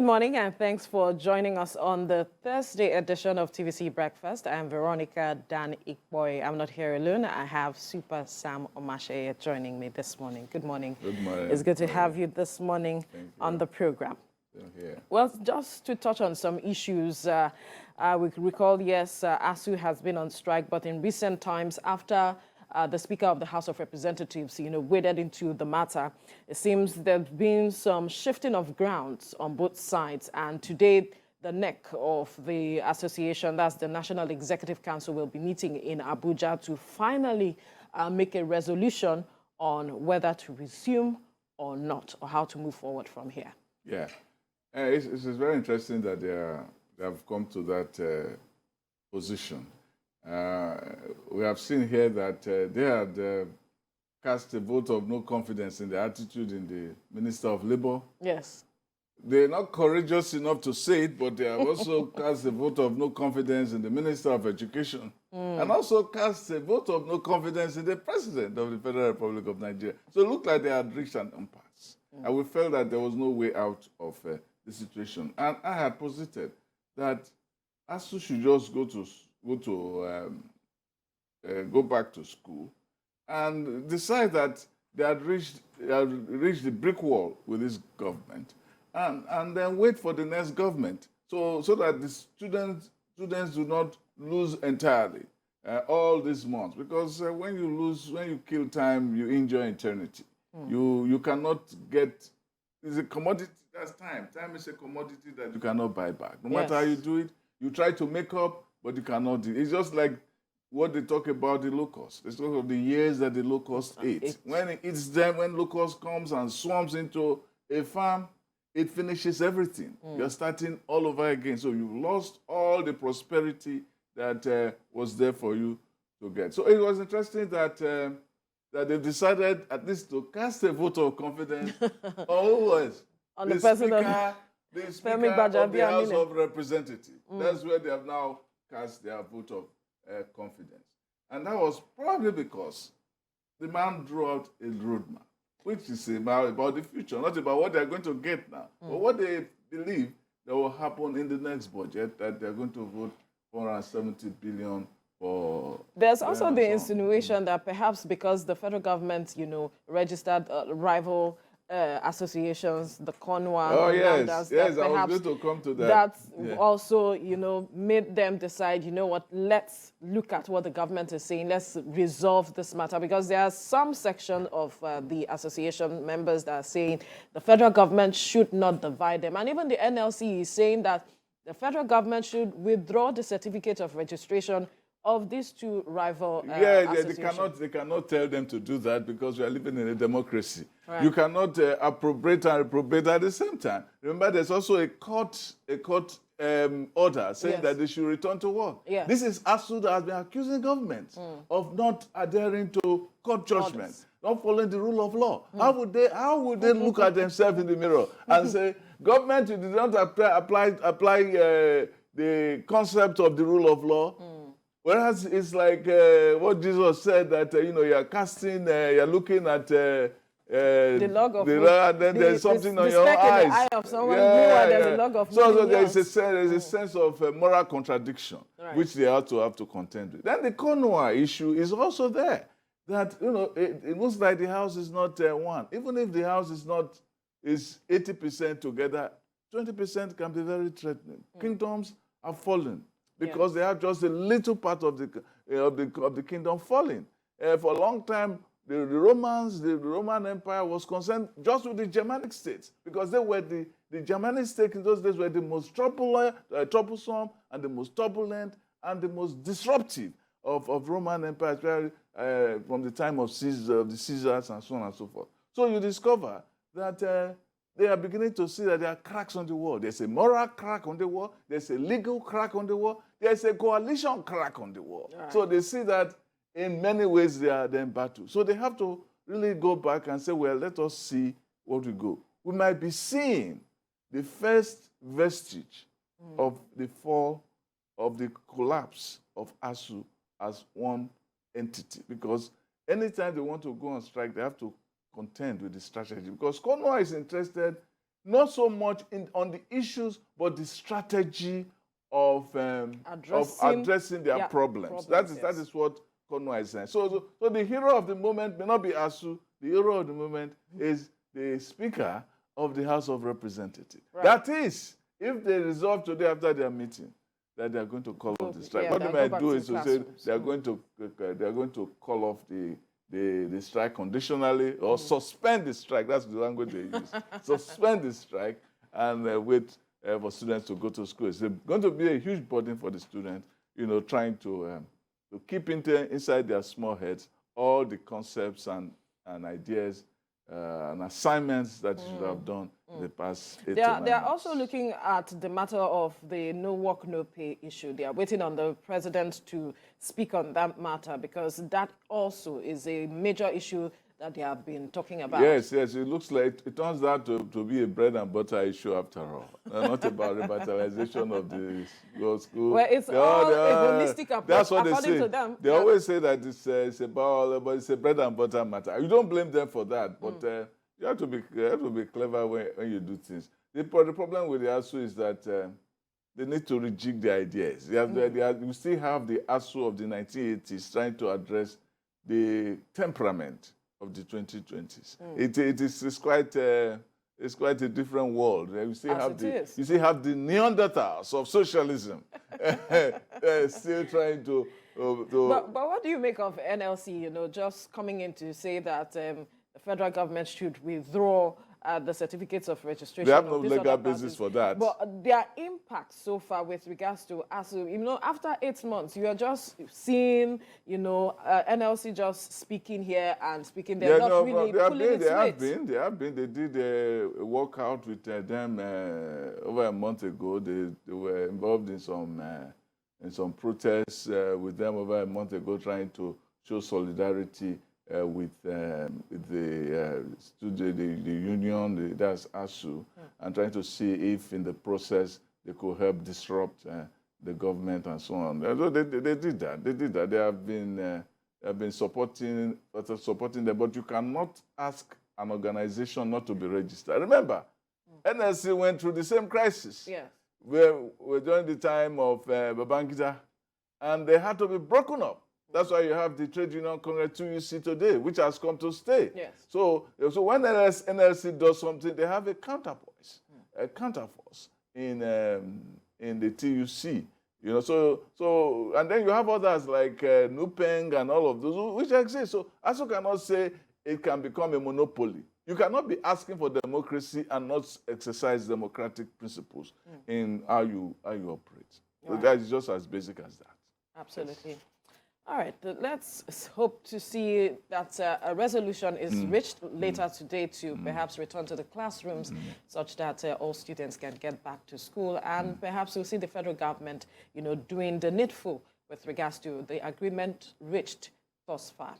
Good morning and thanks for joining us on the Thursday edition of TVC Breakfast. I'm Veronica Dan-Ikpoyi. I'm not here alone. I have Super Sam Omatseye joining me this morning. Good morning. Good morning. It's good to have you this morning on the program. Yeah. Well, just to touch on some issues, we recall, yes, ASUU has been on strike, but in recent times, after the Speaker of the House of Representatives, waded into the matter, it seems there's been some shifting of grounds on both sides. And today, the NEC of the association, that's the National Executive Council, will be meeting in Abuja to finally make a resolution on whether to resume or not, or how to move forward from here. Yeah. It's very interesting that they have come to that position. We have seen here that they had cast a vote of no confidence in the attitude in the Minister of Labour. Yes. They're not courageous enough to say it, but they have also cast a vote of no confidence in the Minister of Education and also cast a vote of no confidence in the President of the Federal Republic of Nigeria. So it looked like they had reached an impasse. And we felt that there was no way out of the situation. And I had posited that ASUU should just go back to school and decide that they had reached the brick wall with this government, and then wait for the next government, so that the students do not lose entirely all these months, because when you kill time, you injure eternity. You cannot get. It's a commodity. That's time. Time is a commodity that you cannot buy back. No matter how you do it, you try to make up, but you cannot do it. It's just like what they talk about the locust. They talk of the years that the locust ate. When it eats them, when locust comes and swarms into a farm, it finishes everything. You're starting all over again. So you've lost all the prosperity that was there for you to get. So it was interesting that they decided at least to cast a vote of confidence on the president. The Speaker of the House of Representatives. That's where they have now cast their vote of confidence. And that was probably because the man drew out a roadmap, which is about the future, not about what they're going to get now, but what they believe that will happen in the next budget, that they're going to vote 470 billion for... There's also the insinuation that perhaps because the federal government, registered rival associations, the Conwa, I was going to come to that. That also, made them decide, what, let's look at what the government is saying, let's resolve this matter, because there are some section of the association members that are saying the federal government should not divide them. And even the NLC is saying that the federal government should withdraw the certificate of registration of these two rival associations. They cannot tell them to do that, because we are living in a democracy. Right. You cannot appropriate and reprobate at the same time. Remember, there's also a court order saying that they should return to work. Yes. This is ASUU that has been accusing governments of not adhering to court judgments, not following the rule of law. How would they look at themselves in the mirror and say, government, you did not apply the concept of the rule of law? Whereas it's like what Jesus said, that you're casting, you're looking at the log of and then there's something on your eyes. In the eye of someone, there's a log of so there's a sense of moral contradiction, which they have to contend with. Then the Conwa issue is also there. That it looks like the house is not one. Even if the house is 80% together, 20% can be very threatening. Kingdoms are fallen, because they have just a little part of the kingdom falling. For a long time, the Roman Empire was concerned just with the Germanic states, because they were the Germanic states in those days were the most troublesome and the most turbulent and the most disruptive of Roman Empire, especially from the time of the Caesars and so on and so forth. So you discover that they are beginning to see that there are cracks on the wall. There's a moral crack on the wall. There's a legal crack on the wall. There's a coalition crack on the wall. Right. So they see that in many ways they are then battle. So they have to really go back and say, well, let us see what we go. We might be seeing the first vestige of the fall, of the collapse of ASUU as one entity. Because anytime they want to go on strike, they have to contend with the strategy, because Conwa is interested not so much on the issues, but the strategy of addressing their problems. That is what Konwa is saying. So the hero of the moment may not be ASUU. The hero of the moment is the Speaker of the House of Representatives. Right. That is, if they resolve today after their meeting that they are going to call off the strike, what they might do is to say they are going to call off the strike conditionally or suspend the strike. That's the language they use. Suspend the strike and wait for students to go to school. It's going to be a huge burden for the students, trying to keep inside their small heads all the concepts and ideas and assignments that you should have done in the past 8 to 9 months. They are also looking at the matter of the no work, no pay issue. They are waiting on the president to speak on that matter because that also is a major issue that they have been talking about. Yes. It looks like it turns out to be a bread and butter issue after all. Not about revitalization of the school. Well, it's all a holistic approach. That's what they say. To them. They always say that it's a bread and butter matter. You don't blame them for that, but you have to be clever when you do things. The problem with the ASUU is that they need to rejig the ideas. You still have the ASUU of the 1980s trying to address the temperament of the 2020s. It's quite a different world. You still have the Neanderthals of socialism still trying to. But what do you make of NLC? Just coming in to say that the federal government should withdraw the certificates of registration. They have no legal basis for that. But their impact so far with regards to ASUU, after 8 months, you are just seeing, NLC just speaking here and speaking there, not really pulling its weight. They have been. They did a walkout with them over a month ago. They were involved in some protests with them over a month ago, trying to show solidarity with the union, that's ASUU, and trying to see if in the process they could help disrupt the government and so on. So they did that. They have been supporting them, but you cannot ask an organization not to be registered. Remember, NSC went through the same crisis. Yes. We're during the time of Babangida, and they had to be broken up. That's why you have the Trade Union Congress 2 you see today, which has come to stay. Yes. So when NLC does something, they have a counterforce in the TUC. So and then you have others like Nupeng and all of those which exist. So ASUU cannot say it can become a monopoly. You cannot be asking for democracy and not exercise democratic principles in how you operate. So that is just as basic as that. Absolutely. All right, let's hope to see that a resolution is reached later today to perhaps return to the classrooms such that all students can get back to school, and perhaps we'll see the federal government, doing the needful with regards to the agreement reached thus far.